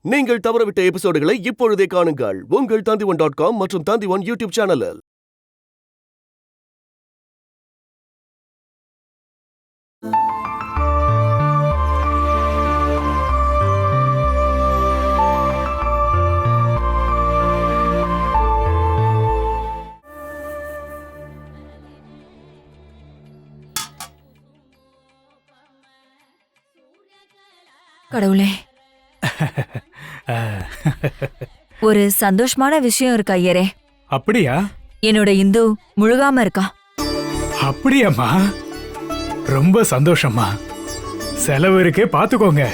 நீங்கள் தவறவிட்ட எபிசோடுகளை இப்பொழுதே காணுங்கள் உங்கள் Tandivan.com மற்றும் Tandivan யூடியூப் சேனலில். கடவுளே, ஒரு சந்தோஷமான விஷயம் இருக்கு ஐயரே. அப்படியா? என்னோட இந்து முழுகாம இருக்கா. அப்படியாம்மா? ரொம்ப சந்தோஷம்மா. செலவு இருக்கே, பாத்துக்கோங்க.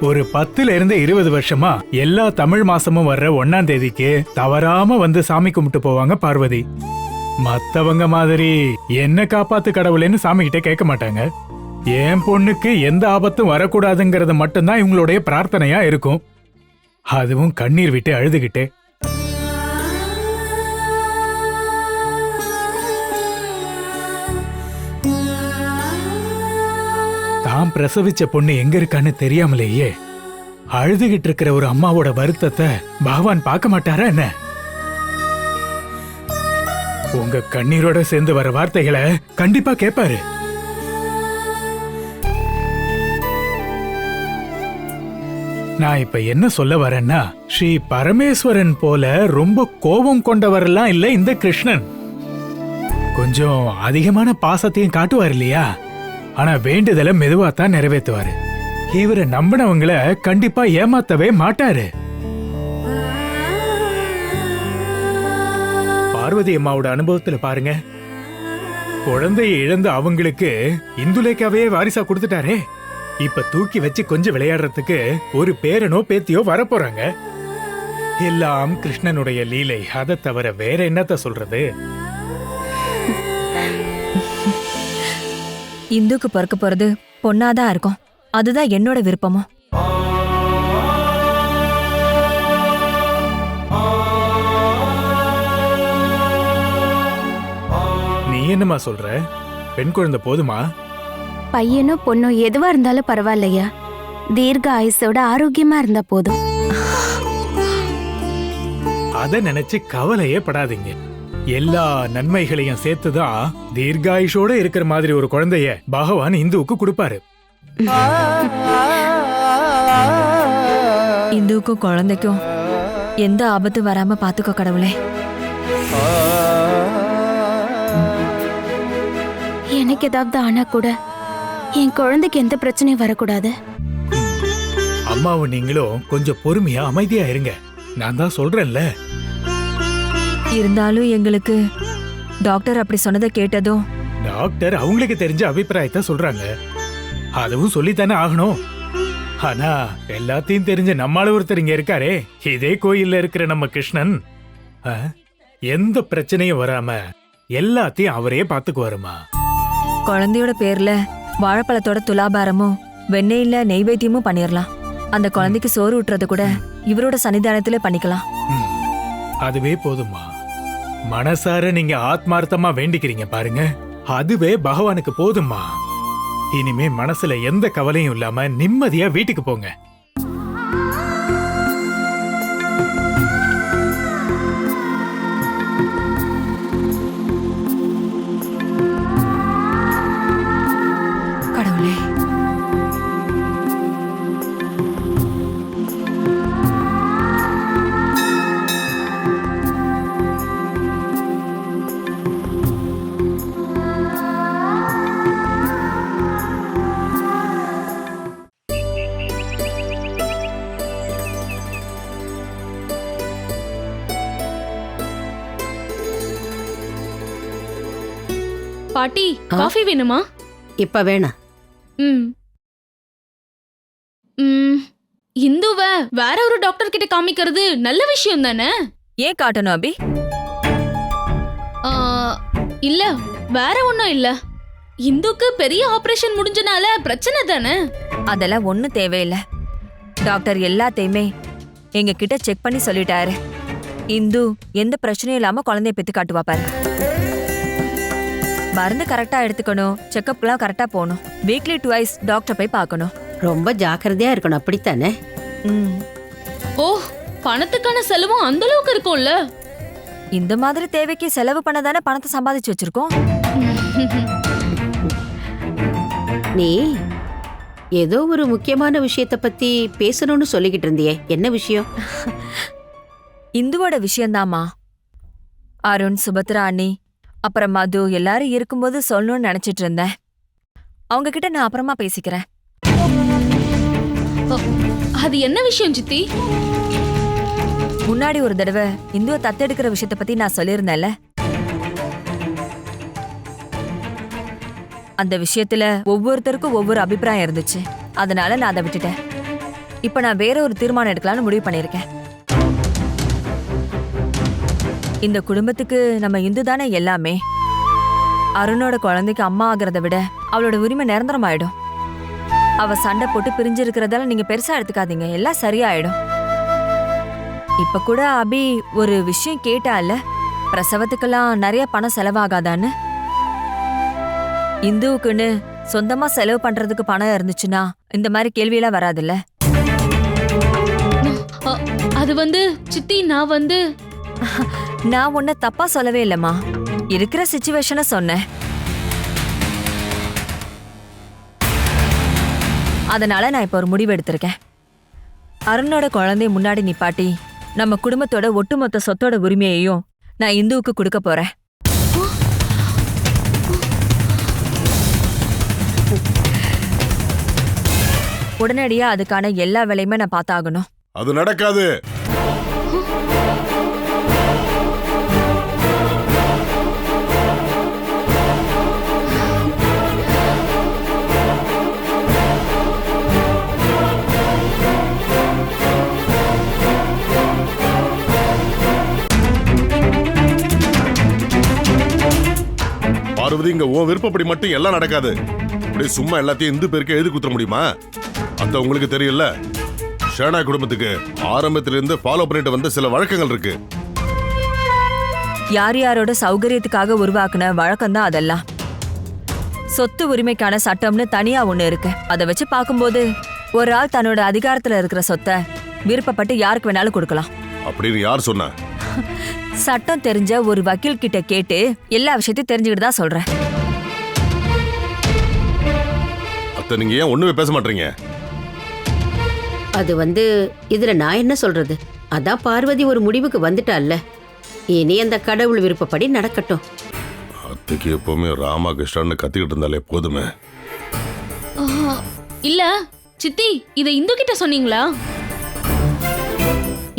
ஒரு 10 to 20 வருஷமா எல்லா தமிழ் மாசமும் வர்ற 1ஆம் தேதிக்கு தவறாம வந்து சாமி கும்பிட்டு போவாங்க பார்வதி. மத்தவங்க மாதிரி என்ன காப்பாத்து கடவுளேன்னு சாமி கிட்ட கேட்க மாட்டாங்க. என் பொண்ணுக்கு எந்த ஆபத்தும் வரக்கூடாதுங்கிறது மட்டும்தான் இவங்களுடைய பிரார்த்தனையா இருக்கும். அதுவும் கண்ணீர் விட்டு அழுதுகிட்டு. தான் பிரசவிச்ச பொண்ணு எங்க இருக்கான்னு தெரியாமலேயே அழுதுகிட்டு இருக்கிற ஒரு அம்மாவோட வருத்தத்தை பகவான் பார்க்க மாட்டாரா என்ன? உங்க கண்ணீரோட சேர்ந்து வர வார்த்தைகளை கண்டிப்பா கேட்பாரு. நான் இப்ப என்ன சொல்ல வரேன்னா, ஸ்ரீ பரமேஸ்வரன் போல ரொம்ப கோபம் கொண்டவரெல்லாம் இல்ல இந்த கிருஷ்ணன். கொஞ்சம் அதிகமான பாசத்தையும் காட்டுவார் இல்லையா? ஆனா வேண்டுதலை மெதுவா தான் நிறைவேற்றுவாரு. இவரை நம்பினவங்களை கண்டிப்பா ஏமாத்தவே மாட்டாரு. பார்வதி அம்மாவோட அனுபவத்துல பாருங்க, குழந்தையை இழந்து அவங்களுக்கு இந்துலேக்காவே வாரிசா கொடுத்துட்டாரே. இப்ப தூக்கி வச்சு கொஞ்சம் விளையாடுறதுக்கு ஒரு பேரனோ பேத்தியோ வரப்போறாங்க. எல்லாம் கிருஷ்ணனுடைய லீலை. அதை தவிர வேற என்னத்த சொல்றது? இந்துக்கு பிறக்க போறது பொண்ணாதான் இருக்கும். அதுதான் என்னோட விருப்பமும். என்னமா சொல்ற? பெண் குழந்தை போதுமா? பையனோ பொண்ணோ எதுவா இருந்தாலும் பரவாயில்லையா, தீர்க்க ஆயுசோட ஆரோக்கியமா இருந்தா போதும். அத நினைச்சு கவலையே படாதீங்க. எல்லா நன்மைகளையும் சேர்த்துதான் தீர்காயுஷோட இருக்கிற மாதிரி ஒரு குழந்தைய பகவான் இந்துவுக்கு கொடுப்பாரு. இந்துவுக்கும் குழந்தைக்கும் எந்த ஆபத்து வராம பாத்துக்கோ கடவுளே. எனக்கு ஏதாவது ஆனா கூட என் குழந்தைக்கு எந்த பிரச்சனையும் வரக்கூடாது. அம்மாவும் நீங்களும் கொஞ்சம் பொறுமையா அமைதியா இருங்க. நான் தான் சொல்றேன்ல. இருந்தாலும் எங்களுக்கு டாக்டர் அப்படி சொன்னதை கேட்டதும். டாக்டர் அவங்களுக்கு தெரிஞ்ச அபிப்பிராயத்தை சொல்றாங்க. அதுவும் சொல்லித்தானே ஆகணும். ஆனா எல்லாத்தையும் தெரிஞ்ச நம்மால ஒருத்தர் இங்க இருக்காரே, இதே கோயில்ல இருக்கிற நம்ம கிருஷ்ணன், எந்த பிரச்சனையும் வராம எல்லாத்தையும் அவரே பாத்துக்குவாருமா. குழந்தையோட பேர்ல வாழைப்பழத்தோட துலாபாரமும் வெண்ணெயில நெய்வேத்தியமும் பண்ணிரலாம். அந்த குழந்தைக்கு சோறு ஊட்டுறது கூட இவரோட சன்னிதானத்துல பண்ணிக்கலாம். அதுவே போதுமா. மனசார நீங்க ஆத்மார்த்தமா வேண்டிக்கிறீங்க பாருங்க, அதுவே பகவானுக்கு போதுமா. இனிமே மனசுல எந்த கவலையும் இல்லாம நிம்மதியா வீட்டுக்கு போங்க. பாட்டி, காஃபி வேணுமா? இப்ப வேணாம். இந்துவ வேற ஒரு டாக்டர் கிட்ட காமிக்கிறது நல்ல விஷயம் தானே? ஏன் காட்டணும் அபி? இல்ல, வேற ஒண்ணும் இல்ல. இந்துக்கு பெரிய ஆபரேஷன் முடிஞ்சனால பிரச்சனை தானே? அதெல்லாம் ஒண்ணும் தேவையில்லை. டாக்டர் எல்லாத்தையுமே எங்க கிட்ட செக் பண்ணி சொல்லிட்டாரு. இந்து எந்த பிரச்சனையும் இல்லாம குழந்தைய பெத்து காட்டுவா பாரு. மருந்து கரெக்டா எடுத்துக்கணும், செக்கப்லாம் கரெக்டா போகணும், வீக்லி ட்வைஸ் டாக்டர் போய் பார்க்கணும். ரொம்ப ஜாக்கிரதையா இருக்கணும், அப்படித்தானே? ம். ஓ, பணத்துக்கான செலவும் அந்த அளவுக்கு இருக்கும்ல. இந்த மாதிரி தேவைக்கு செலவு பண்ண தானே பணத்தை சம்பாதிச்சு வச்சிருக்கோம். நீ ஏதோ ஒரு முக்கியமான விஷயத்த பத்தி பேசணும்னு சொல்லிக்கிட்டு இருந்தியே, என்ன விஷயம்? இந்துவோட விஷயம்தாம்மா. அருண், சுபத்ரா அண்ணி, அப்புறம் மது எல்லாரும் இருக்கும்போது சொல்லணும்னு நினைச்சிட்டு இருந்தேன். அவங்க கிட்ட நான் அப்புறமா பேசிக்கிறேன். அது என்ன விஷயம் சித்தி? முன்னாடி ஒரு தடவை இந்துவை தத்தெடுக்கிற விஷயத்த பத்தி நான் சொல்லியிருந்தேன்ல. அந்த விஷயத்துல ஒவ்வொருத்தருக்கும் ஒவ்வொரு அபிப்பிராயம் இருந்துச்சு. அதனால நான் அதை விட்டுட்டேன். இப்ப நான் வேற ஒரு தீர்மானம் எடுக்கலாம்னு முடிவு பண்ணிருக்கேன். இந்த குடும்பத்துக்கு நம்ம இந்து தானே எல்லாமே. அருணோட குழந்தைக்கு அம்மா ஆகிறத விட அவளோட உரிமை நிரந்தரம் ஆயிடும். அவ சண்டை போட்டு பிரிஞ்சிருக்கிறதால நீங்க பெருசா எடுத்துக்காதீங்க, எல்லாம் சரியாயிடும். இப்ப கூட அபி ஒரு விஷயம் கேட்டால, பிரசவத்துக்கெல்லாம் நிறைய பணம் செலவாகாதான்னு. இந்துவுக்குன்னு சொந்தமா செலவு பண்றதுக்கு பணம் இருந்துச்சுன்னா இந்த மாதிரி கேள்வியெல்லாம் வராதுல்ல. அது சித்தி, நான் உன்னை தப்பா சொல்லவே இல்லம்மா, இருக்கிற சிச்சுவேஷனை சொன்னேன். அதனால நான் இப்ப ஒரு முடிவு எடுத்திருக்கேன். அருணோட குழந்தைய முன்னாடி நிப்பாட்டி நம்ம குடும்பத்தோட ஒட்டுமொத்த சொத்தோட உரிமையையும் நான் இந்துவுக்கு கொடுக்க போறேன். உடனடியா அதுக்கான எல்லா வேலையுமே நான் பார்த்தாகணும். அது நடக்காது. பார்வதி, இங்க உன் விருப்பப்படி மட்டும் எல்லாம் நடக்காது. அப்படியே சும்மா எல்லாத்தையும் இந்து பேருக்கு எழுதி குத்துற முடியுமா? அந்த உங்களுக்கு தெரியல. ஷேனா குடும்பத்துக்கு ஆரம்பத்திலிருந்து ஃபாலோ பண்ணிட்டு வந்த சில வழக்கங்கள் இருக்கு. யார் யாரோட சௌகரியத்துக்காக உருவாக்குன வழக்கம் தான் அதெல்லாம். சொத்து உரிமைக்கான சட்டம்னு தனியா ஒண்ணு இருக்கு. அதை வச்சு பார்க்கும்போது ஒரு ஆள் தன்னோட அதிகாரத்துல இருக்கிற சொத்தை விருப்பப்பட்டு யாருக்கு வேணாலும் கொடுக்கலாம். அப்படின்னு யார் சொன்ன? சட்டம் தெரிஞ்ச ஒரு வக்கீல் கிட்ட கேட்டு எல்லா விஷயத்தையும் தெரிஞ்சுக்கிட்டு தான் சொல்றேன். அத்தை, நீங்க ஏன் ஒண்ணுமே பேச மாட்டீங்க? அது இதுல நான் என்ன சொல்றது? அதான் பார்வதி ஒரு முடிவுக்கு வந்துட்டால்ல, இனி அந்த கடவுள் விருப்பப்படி நடக்கட்டும். அத்தைக்கு எப்பவுமே ராமகிருஷ்ணன்னு கத்திக்கிட்டு இருந்தாலே போதுமே. இல்ல சித்தி, இத இந்து கிட்ட சொன்னீங்களா?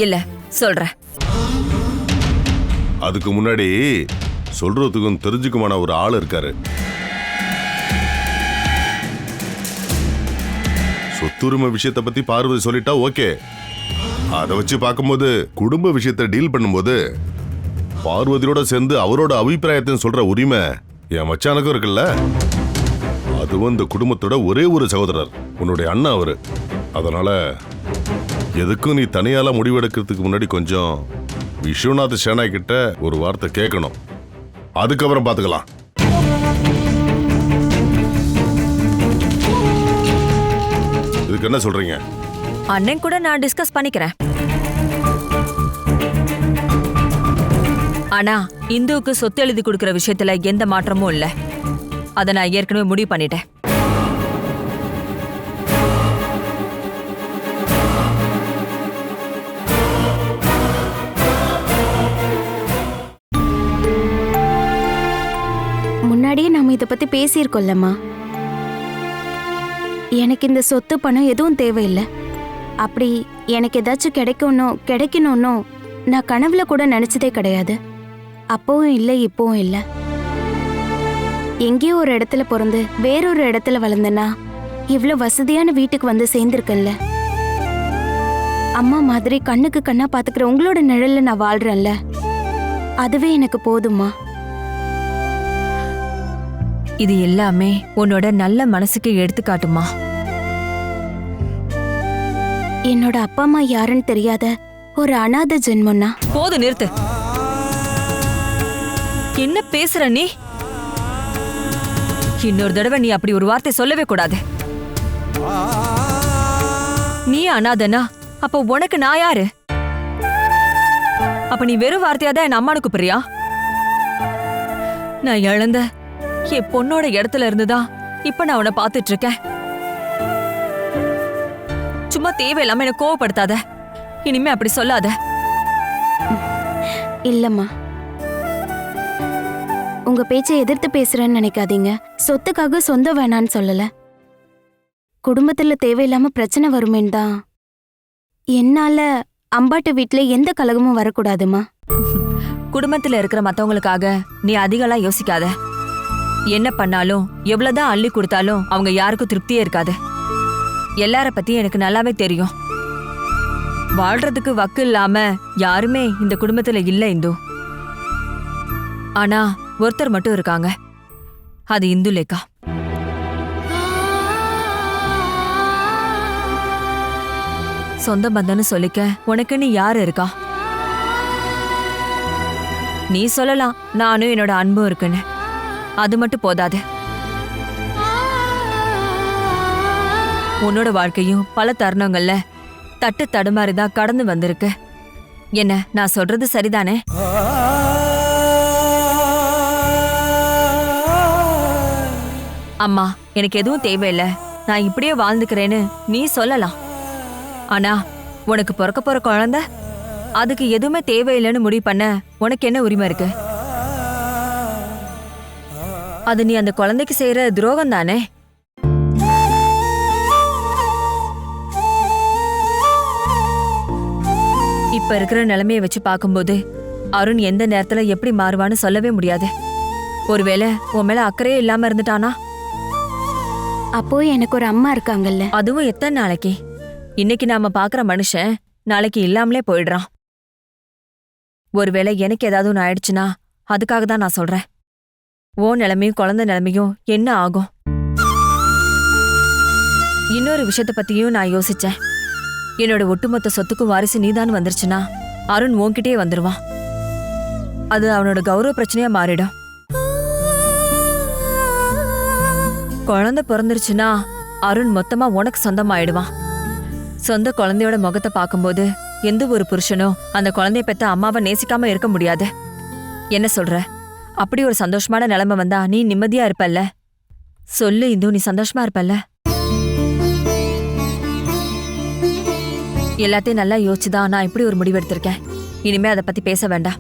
இல்ல, சொல்றேன். அதுக்கு முன்னாடி சொல்றதுக்கும் தெரிஞ்சுக்குமான ஒரு ஆள் இருக்காரு. சொத்துரிமை விஷயத்தை பத்தி பார்வதி சொல்லிட்டா ஓகே. அதை வச்சு பார்க்கும்போது குடும்ப விஷயத்தை டீல் பண்ணும்போது பார்வதியோட சேர்ந்து அவரோட அபிப்பிராயத்தையும் சொல்ற உரிமை என் மச்சானுக்கும் இருக்குல்ல. அதுவும் இந்த குடும்பத்தோட ஒரே ஒரு சகோதரர், உன்னுடைய அண்ணா அவரு. அதனால எதுக்கும் நீ தனியால முடிவெடுக்கிறதுக்கு முன்னாடி கொஞ்சம் விஸ்வநாத் சேனா கிட்ட ஒரு வார்த்தை கேட்கணும். அதுக்கப்புறம் பாத்துக்கலாம். இதுக்கு என்ன சொல்றீங்க? அண்ணன் கூட நான் டிஸ்கஸ் பண்ணிக்கிறேன். ஆனா இந்துவுக்கு சொத்து எழுதி கொடுக்கிற விஷயத்துல எந்த மாற்றமும் இல்ல. அதை நான் ஏற்கனவே முடிவு பண்ணிட்டேன். முன்னாடியே நாம இத பத்தி பேசியிருக்கோம்லம்மா. எனக்கு இந்த சொத்து பணம் எதுவும் தேவையில்லை. அப்படி எனக்கு ஏதாச்சும் கிடைக்கணும்னோ நான் கனவுல கூட நினைச்சதே கிடையாது. அப்பவும் இல்லை, இப்பவும் இல்லை. எங்கேயோ ஒரு இடத்துல பிறந்து வேறொரு இடத்துல வளர்ந்தேன்னா இவ்வளவு வசதியான வீட்டுக்கு வந்து சேர்ந்திருக்கேன்ல. அம்மா மாதிரி கண்ணுக்கு கண்ணா பாத்துக்கிற உங்களோட நிழல்ல நான் வாழ்றேன்ல, அதுவே எனக்கு போதுமா. இது எல்லாமே உன்னோட நல்ல மனசுக்கு எடுத்துக்காட்டுமா. என்னோட அப்பா அம்மா யாருன்னு தெரியாத ஒரு அனாதை ஜென்மம்னா. போது, நிறுத்து. என்ன பேசுற நீ? இன்னொரு தடவை நீ அப்படி ஒரு வார்த்தை சொல்லவே கூடாது. நீ அனாதனா அப்ப உனக்கு நான் யாரு? அப்ப நீ வெறும் வார்த்தையா தான் என் அம்மானுக்கு பிரியா? நான் இழந்த என் பொண்ணோட இடத்துல இருந்துதான் இப்ப நான் உன்னை பாத்துட்டு இருக்கேன். சும்மா தேவையில்லாம என்ன கோவப்படுத்தாத. இனிமே அப்படி சொல்லாத. இல்லம்மா, உங்க பேச்சை எதிர்த்து பேசுறேன்னு நினைக்காதீங்க. சொத்துக்காக சொந்தம் வேணான்னு சொல்லல. குடும்பத்துல தேவையில்லாம பிரச்சனை வருமேன்னு தான். என்னால அம்பாட்டு வீட்டுல எந்த கலகமும் வரக்கூடாதுமா. குடும்பத்துல இருக்கிற மத்தவங்களுக்காக நீ அதிகம்லாம் யோசிக்காத. என்ன பண்ணாலும் எவ்வளவுதான் அள்ளி கொடுத்தாலும் அவங்க யாருக்கும் திருப்தியே இருக்காது. எல்லார பத்தியும் எனக்கு நல்லாவே தெரியும். வாழ்றதுக்கு வக்கு இல்லாம யாருமே இந்த குடும்பத்துல இல்ல இந்து. ஆனா ஒருத்தர் மட்டும் இருக்காங்க, அது இந்துலேக்கா. சொந்த பந்தன்னு சொல்லிக்க உனக்குன்னு யாரு இருக்கா? நீ சொல்லலாம் நானும் என்னோட அன்பும் இருக்குன்னு. அது மட்டும் போதாது. உன்னோட வாழ்க்கையும் பல தருணங்கள்ல தட்டு தடுமாறிதான் கடந்து வந்திருக்கு. என்ன நான் சொல்றது சரிதானே? அம்மா எனக்கு எதுவும் தேவையில்லை, நான் இப்படியே வாழ்ந்துக்கிறேன்னு நீ சொல்லலாம். ஆனா உனக்கு பிறக்க போற குழந்தை, அதுக்கு எதுவுமே தேவையில்லைன்னு முடிவு பண்ண உனக்கு என்ன உரிமை இருக்கு? அது நீ அந்த குழந்தைக்கு செய்யற துரோகம் தானே? இப்ப இருக்கிற நிலைமைய வச்சு பார்க்கும்போது அருண் எந்த நேரத்துல எப்படி மாறுவான்னு சொல்லவே முடியாது. ஒருவேளை உன் மேல அக்கறையே இல்லாம இருந்துட்டானா? அப்போ எனக்கு ஒரு அம்மா இருக்காங்கல்ல. அதுவும் எத்தனை நாளைக்கு? இன்னைக்கு நாம பாக்குற மனுஷன் நாளைக்கு இல்லாமலே போயிடுறான். ஒருவேளை எனக்கு ஏதாவது ஒன்று ஆயிடுச்சுன்னா அதுக்காக தான் நான் சொல்றேன். ஓ நிலைமையும் குழந்தை நிலைமையும் என்ன ஆகும்? இன்னொரு விஷயத்த பத்தியும் நான் யோசிச்சேன். என்னோட ஒட்டுமொத்த சொத்துக்கும் வாரிசு நீதான் வந்துருச்சுன்னா அருண் உன்கிட்டயே வந்துருவான். அது அவனோட கௌரவ பிரச்சனையா மாறிடும். குழந்தை பிறந்துருச்சுன்னா அருண் மொத்தமா உனக்கு சொந்தமாயிடுவான். சொந்த குழந்தையோட முகத்தை பார்க்கும்போது எந்த ஒரு புருஷனும் அந்த குழந்தைய பெத்த அம்மாவை நேசிக்காம இருக்க முடியாது. என்ன சொல்ற? அப்படி ஒரு சந்தோஷமான நிலைமை வந்தா நீ நிம்மதியா இருப்பல்ல? சொல்லு இந்து, நீ சந்தோஷமா இருப்பல்ல? எல்லாத்தையும் நல்லா யோசிச்சுதான் நான் இப்படி ஒரு முடிவு எடுத்திருக்கேன். இனிமே அதை பத்தி பேச வேண்டாம்.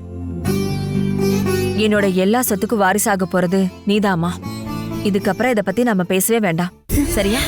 என்னோட எல்லா சொத்துக்கும் வாரிசாக போறது நீதாம்மா. இதுக்கப்புறம் இதை பத்தி நம்ம பேசவே வேண்டாம், சரியா?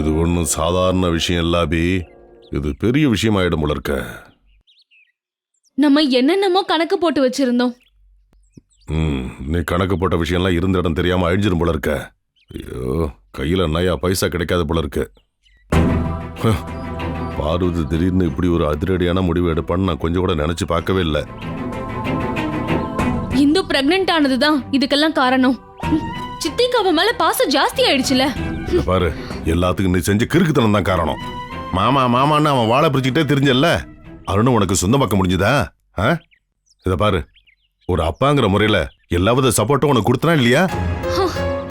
இது ஒன்றும் சாதாரண விஷயம் இல்ல அபி. இது பெரிய விஷயம் ஆயிடும் போல இருக்க. நம்ம என்னென்னமோ கணக்கு போட்டு வச்சிருந்தோம். நீ கணக்கு போட்ட விஷயம்லாம் இருந்த இடம் தெரியாம அழிஞ்சிரும் போல இருக்க. ஐயோ, கையில நயா பைசா கிடைக்காத போல இருக்கு. பார்வதி திடீர்னு இப்படி ஒரு அதிரடியான முடிவு எடுப்பான்னு நான் கொஞ்சம் கூட நினைச்சு பார்க்கவே இல்லை. இந்து பிரெக்னென்ட் ஆனதுதான் இதுக்கெல்லாம் காரணம். சித்திக்கு அவ மேல பாசம் ஜாஸ்தி ஆயிடுச்சுல. பாரு, எல்லாத்துக்கும் நீ செஞ்ச கிறுக்குத்தனம் தான் காரணம். மாமா மாமான்னு அவன் வாழை பிரிச்சுக்கிட்டே தெரிஞ்சல்ல. அருணும் உனக்கு சொந்தமாக்க முடிஞ்சுதா? இத பாரு, ஒரு அப்பாங்கிற முறையில எல்லாவித சப்போர்ட்டும் உனக்கு கொடுத்தனா இல்லையா?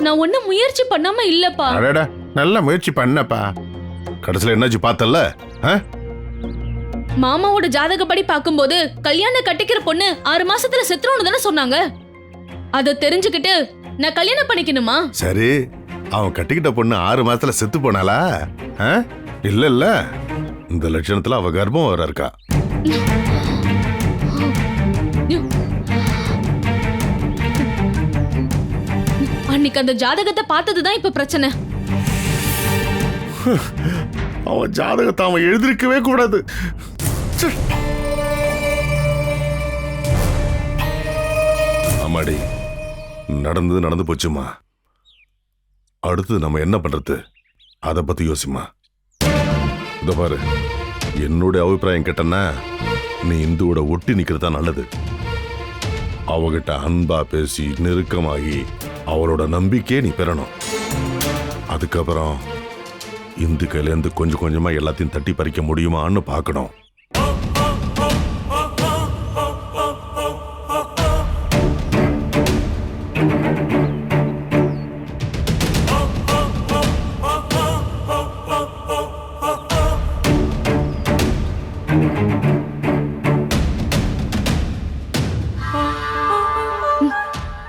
நான் ஒன்னும் முயற்சி பண்ணாம இல்லப்பா. அடடா, நல்ல முயற்சி பண்ணப்பா. கடைசியில என்னாச்சு பார்த்தல்ல? மாமாவோட ஜாதகப்படி பாக்கும்போது கல்யாணம் கட்டிக்கிற பொண்ணு 6 மாசத்துல செத்துறோன்னு தானே சொன்னாங்க. அத தெரிஞ்சுக்கிட்டு நான் கல்யாணம் பண்ணிக்கணுமா? சரி, அவன் கட்டிக்கிட்ட பொண்ணு 6 மாசத்துல செத்து போனாளா? இல்ல இல்ல, இந்த லட்சணத்துல அவ கர்ப்பம் வர இருக்கா. அன்னைக்கு அந்த ஜாதகத்தை பார்த்ததுதான் இப்ப பிரச்சனை. அவன் ஜாதகத்தை அவன் எழுதிருக்கவே கூடாது. ஆமாடி, நடந்து போச்சுமா. அடுத்து நம்ம என்ன பண்றது அத பத்தி யோசிமா. இத பாரு, என்னுடைய அபிப்பிராயம் கேட்டன்னா நீ இந்துவோட ஒட்டி நிக்கிறது தான் நல்லது. அவகிட்ட அன்பா பேசி நெருக்கமாகி அவளோட நம்பிக்கையை நீ பெறணும். அதுக்கப்புறம் இந்து கையிலேருந்து கொஞ்சம் கொஞ்சமா எல்லாத்தையும் தட்டி பறிக்க முடியுமான்னு பார்க்கணும்.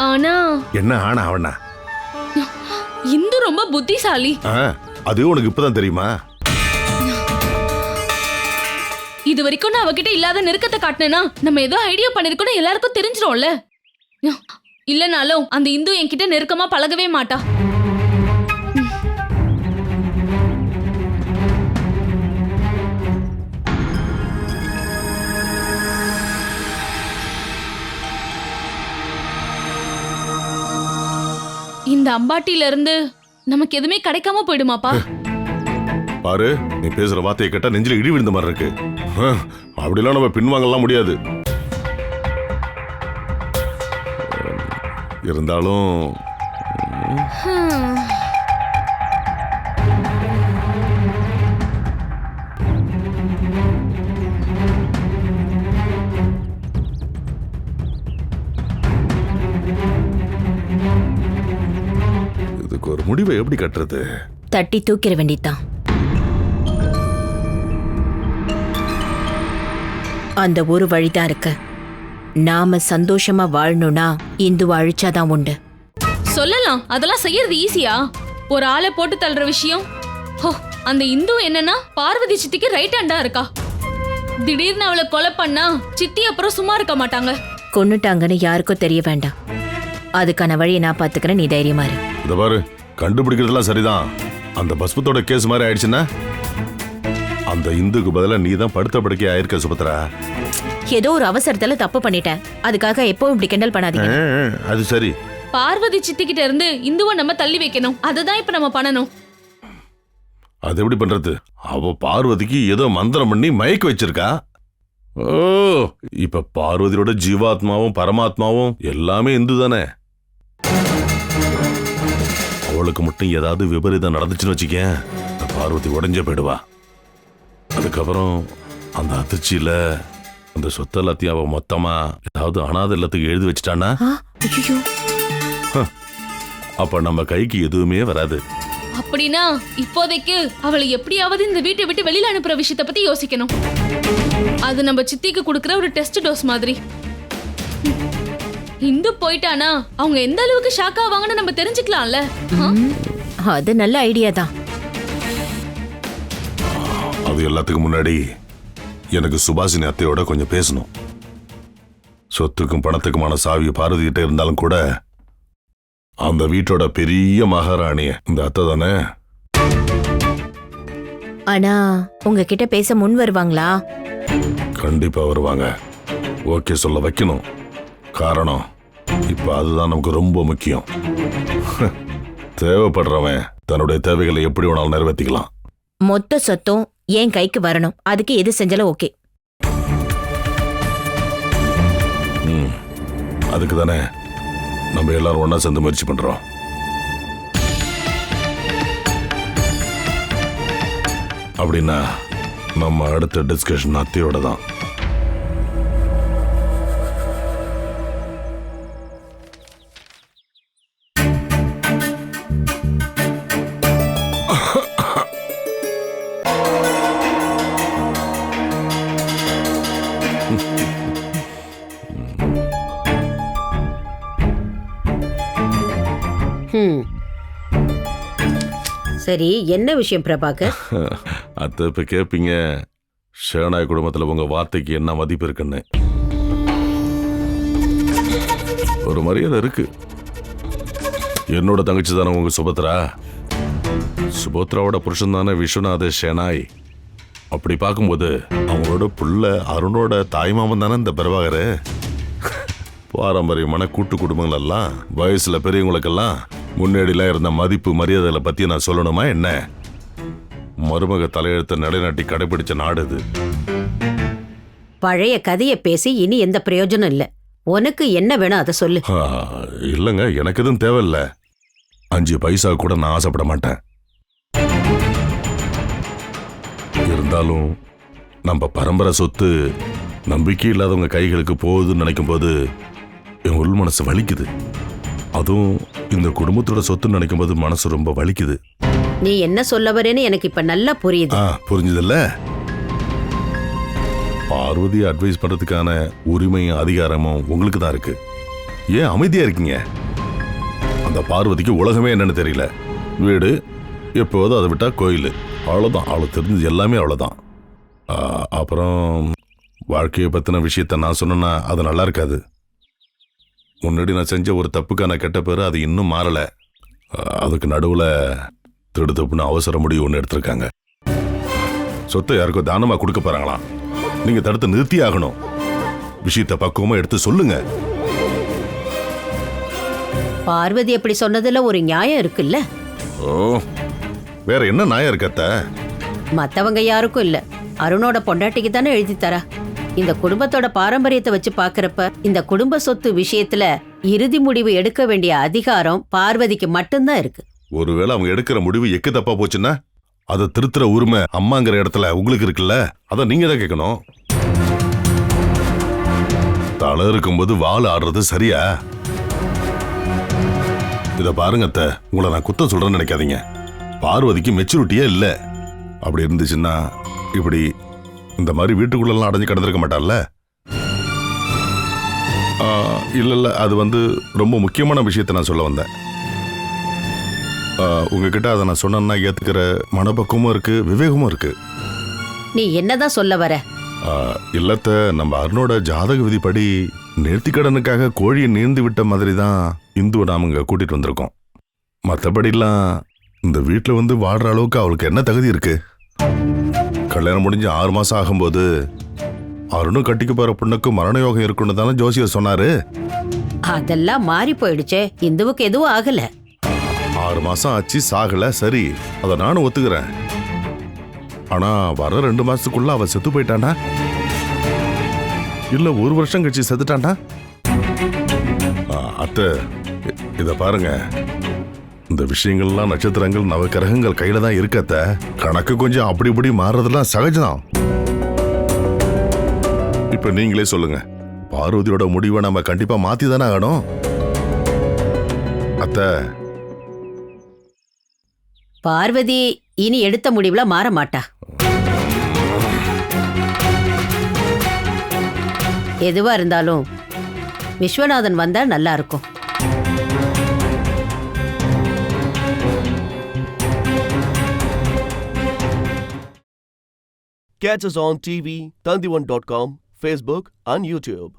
ஆனா என்ன ஆனா அவனா? இந்து ரொம்ப புத்திசாலி. அது உனக்கு இப்பதான் தெரியுமா? இது வரைக்கும் நான் அவகிட்ட இல்லாத நெருக்கத்தை காட்டினேன்னா நம்ம ஏதோ ஐடியா பண்ணிருக்கோம்னு எல்லாருக்கும் தெரிஞ்சிடும்ல. இல்லனாலும் அந்த இந்து என்கிட்ட நெருக்கமா பழகவே மாட்டா. இந்த அம்பாட்டில இருந்து நமக்கு எதுவுமே கிடைக்காம போயிடுமாப்பா? பாரு, நீ பேசுற வார்த்தையை கேட்டா நெஞ்சில இடி விழுந்த மாதிரி இருக்கு. அப்படிலாம் நம்ம பின்வாங்கலாம் முடியாது. இருந்தாலும் இதுக்கு ஒரு முடிவை எப்படி கட்டுறது? தட்டி தூக்கிற வேண்டித்தான். அந்த ஒரு வழிதான் இருக்கு. நாம சந்தோஷமா வாழணும்னா இந்துவை அழிச்சாதான் உண்டு. சொல்லலாம், அதெல்லாம் செய்யறது ஈஸியா? ஒரு ஆளை போட்டு தள்ளுற விஷயம். ஹோ, அந்த இந்து என்னன்னா பார்வதி சித்திக்கு ரைட் ஹேண்டா இருக்கா. திடீர்னு அவளை கொலை பண்ணா சித்தி அப்புறம் சும்மா இருக்க மாட்டாங்க. கொன்னுட்டாங்கன்னு யாருக்கும் தெரிய வேண்டாம். அதுக்கான வழியை நான் பாத்துக்கிறேன், நீ தைரியமா இரு. இத பாரு, கண்டுபிடிக்கிறதுலாம் சரிதான். அந்த பஸ்பத்தோட கேஸ் மாதிரி ஆயிடுச்சுன்னா அந்த இந்துக்கு பதிலா நீ தான் படுத்த படுக்கை ஆயிருக்க சுபத்ரா. ஏதோ ஒரு அவசரத்துல தப்பு பண்ணிட்டேன், அதுக்காக எப்பவும் இப்படி கிண்டல் பண்ணாதீங்க. அது சரி. பார்வதி சித்தி கிட்ட இருந்து இந்துவை நம்ம தள்ளி வைக்கணும். அதுதான் இப்ப நம்ம பண்ணணும். அது எப்படி பண்றது? அவ பார்வதிக்கு ஏதோ மந்திரம் பண்ணி மயக்க வச்சிருக்கா. ஓ, இப்ப பார்வதியோட ஜீவாத்மாவும் பரமாத்மாவும் எல்லாமே இந்து தானே. அவளுக்கு மட்டும் ஏதாவது விபரீதம் நடந்துச்சுன்னு வச்சுக்கேன், பார்வதி உடஞ்சே போயிடுவா. அதுக்கப்புறம் அந்த அதிர்ச்சியில அந்த சொத்து எல்லாத்தையும் அவ மொத்தமா ஏதாவது அனாதை இல்லத்துக்கு எழுதி வச்சுட்டான்னா அப்ப நம்ம கைக்கு எதுவுமே வராது. அப்படின்னா இப்போதைக்கு அவளை எப்படியாவது இந்த வீட்டை விட்டு வெளியில அனுப்புற விஷயத்தை பத்தி யோசிக்கணும். அது நம்ம சித்திக்கு கொடுக்கிற ஒரு டெஸ்ட் டோஸ் மாதிரி. இந்து போயிட்டானா அவங்க எந்த அளவுக்கு ஷாக் ஆவாங்கன்னு நம்ம தெரிஞ்சுக்கலாம்ல. அது நல்ல ஐடியா தான். அது எல்லாத்துக்கும் முன்னாடி எனக்கு சுபாஷினி அத்தையோட கொஞ்சம் பேசணும். சொத்துக்கும் பணத்துக்குமான சாவி பார்வதி கிட்ட இருந்தாலும் கூட அந்த வீட்டோட பெரிய மகாராணி இந்த அத்தை தானே. ஆனா உங்ககிட்ட பேச முன் வருவாங்களா? கண்டிப்பா வருவாங்க. ஓகே சொல்ல வைக்கணும். காரணம் இப்ப அதுதான் நமக்கு ரொம்ப முக்கியம். தேவைப்படுறவன் தன்னுடைய தேவைகளை எப்படி வேணாலும் நிறைவேற்றிக்கலாம். மொத்த சொத்தும் என் கைக்கு வரணும். அதுக்கு எது செஞ்சாலும் ஓகே. அதுக்கு தானே நம்ம எல்லாரும் ஒன்னா சேர்ந்து முயற்சி பண்றோம். அப்படின்னா நம்ம அடுத்த டிஸ்கஷன் அத்தையோட தான். சரி, என்ன விஷயம் பிரபாகர்? அத்தை இப்ப கேட்பீங்க, ஷேனாய் குடும்பத்துல உங்க வார்த்தைக்கு என்ன மதிப்பு இருக்குன்னு. ஒரு மரியாதை இருக்கு. என்னோட தங்கச்சி தானே உங்க சுபத்ரா. சுபத்ராவோட புருஷன் தானே விஸ்வநாத ஷேனாய். அப்படி பார்க்கும்போது அவங்களோட புள்ள அருணோட தாய்மாமன் தானே இந்த பிரபாகர். பாரம்பரியமான கூட்டு குடும்பங்கள் எல்லாம் வயசுல பெரியவங்களுக்கெல்லாம் முன்னாடிலாம் இருந்த மதிப்பு மரியாதைகளை பத்தி நான் சொல்லணுமா என்ன? மருமக தலையெழுத்த நிலைநாட்டி கடைபிடிச்ச நாடு இது. பழைய கதையை பேசி இனி எந்த பிரயோஜனம் இல்ல. உனக்கு என்ன வேணும் அதை சொல்லு. இல்லைங்க, எனக்கு எதுவும் தேவையில்ல. 5 பைசா கூட நான் ஆசைப்பட மாட்டேன். இருந்தாலும் நம்ம பரம்பரை சொத்து நம்பிக்கை இல்லாதவங்க கைகளுக்கு போகுதுன்னு நினைக்கும் போது என் உள் மனசு வலிக்குது. அதுவும் இந்த குடும்பத்தோட சொத்துன்னு நினைக்கும் போது மனசு ரொம்ப வலிக்குது. நீ என்ன சொல்ல வரேன்னு எனக்கு இப்ப நல்லா புரியுது. புரிஞ்சதில்ல? பார்வதியை அட்வைஸ் பண்றதுக்கான உரிமையும் அதிகாரமும் உங்களுக்கு தான் இருக்கு. ஏன் அமைதியா இருக்கீங்க? அந்த பார்வதிக்கு உலகமே என்னன்னு தெரியல. வீடு எப்போதும் அதை விட்டா கோயில், அவ்வளோதான். அவளுக்கு தெரிஞ்சது எல்லாமே அவ்வளோதான். அப்புறம் வாழ்க்கையை பற்றின விஷயத்த நான் சொன்னேன்னா அது நல்லா இருக்காது. முன்னாடி நான் செஞ்ச ஒரு தப்புக்கான கெட்ட பேர் அது இன்னும் மாறலை. அதுக்கு நடுவில் திடுதப்புன்னு அவசர முடிவு ஒன்று எடுத்திருக்காங்க. சொத்தை யாருக்கோ தானமாக கொடுக்க போகிறாங்களாம். நீங்கள் தடுத்து நிறுத்தி ஆகணும். விஷயத்தை பக்குவமாக எடுத்து சொல்லுங்க. பார்வதி அப்படி சொன்னதுல ஒரு நியாயம் இருக்குல்ல? ஓ, வேற என்ன நியாயம் இருக்கத்த? மத்தவங்க யாருக்கும் இல்ல, அருணோட பொண்டாட்டிக்கு தானே எழுதி தரா. இந்த குடும்பத்தோட பாரம்பரியத்தை வச்சு பாக்குறப்ப இந்த குடும்ப சொத்து விஷயத்துல இறுதி முடிவு எடுக்க வேண்டிய அதிகாரம் பார்வதிக்கு மட்டும்தான் இருக்கு. ஒருவேளை அவங்க எடுக்கிற முடிவு எக்கு தப்பா போச்சுன்னா அதை திருத்துற உரிமை அம்மாங்கிற இடத்துல உங்களுக்கு இருக்குல்ல, அதை நீங்க தான் கேட்கணும். தலை இருக்கும்போது வாள் ஆடுறது சரியா? இத பாருங்க அத்தை, உங்களை நான் குத்தம் சொல்றேன்னு நினைக்காதீங்க. பார்வதிக்கு மெச்சூரிட்டியே இல்ல. அப்படி இருந்துச்சுன்னா இப்படி இந்த மாதிரி வீட்டுக்குள்ளெல்லாம் அடைஞ்சு கிடந்திருக்க மாட்டார்ல. இல்ல அது ரொம்ப முக்கியமான விஷயத்த நான் சொல்ல வந்தேன். உங்ககிட்ட அதை நான் சொன்னேன்னா ஏத்துக்கிற மனப்பக்குவமும் இருக்கு, விவேகமும் இருக்கு. நீ என்னதான் சொல்ல வர? இல்லத்த, நம்ம அருணோட ஜாதக விதிப்படி நேர்த்திக்கடனுக்காக கோழியை நீந்து விட்ட மாதிரி தான் இந்துவை நாம இங்க கூட்டிட்டு வந்திருக்கோம். மற்றபடிலாம் இந்த வீட்டில் வாடுற அளவுக்கு அவளுக்கு என்ன தகுதி இருக்கு? கல்யாணம் முடிஞ்சு 6 மாசம் ஆகும்போது அருணும் கட்டிக்கு போற பொண்ணுக்கு மரண யோகம் இருக்குன்னு தானே ஜோசியர் சொன்னாரு. அதெல்லாம் மாறி போயிடுச்சே, இந்துவுக்கு எதுவும் ஆகல. 6 மாசம் ஆச்சு, சாகல, சரி, அதை நானும் ஒத்துக்கிறேன். ஆனா வர 2 மாசத்துக்குள்ள அவ செத்து போயிட்டாண்டா, இல்ல 1 வருஷம் கழிச்சு செத்துட்டாண்டா. அத்தை, இத பாருங்க, இந்த விஷயங்கள்லாம் நட்சத்திரங்கள் நவக்கிரகங்கள் கையில தான் இருக்கத்த. கணக்கு கொஞ்சம் அப்படி இப்படி மாறுறதெல்லாம் சகஜம். இப்ப நீங்களே சொல்லுங்க, பார்வதியோட முடிவை நம்ம கண்டிப்பா மாத்தி தானே ஆகணும். அத்தை, பார்வதி இனி எடுத்த முடிவுல மாற மாட்டா. எதுவா இருந்தாலும் விஸ்வநாதன் வந்தா நல்லா இருக்கும். Catch us on TV, Tandivan.com, Facebook and YouTube.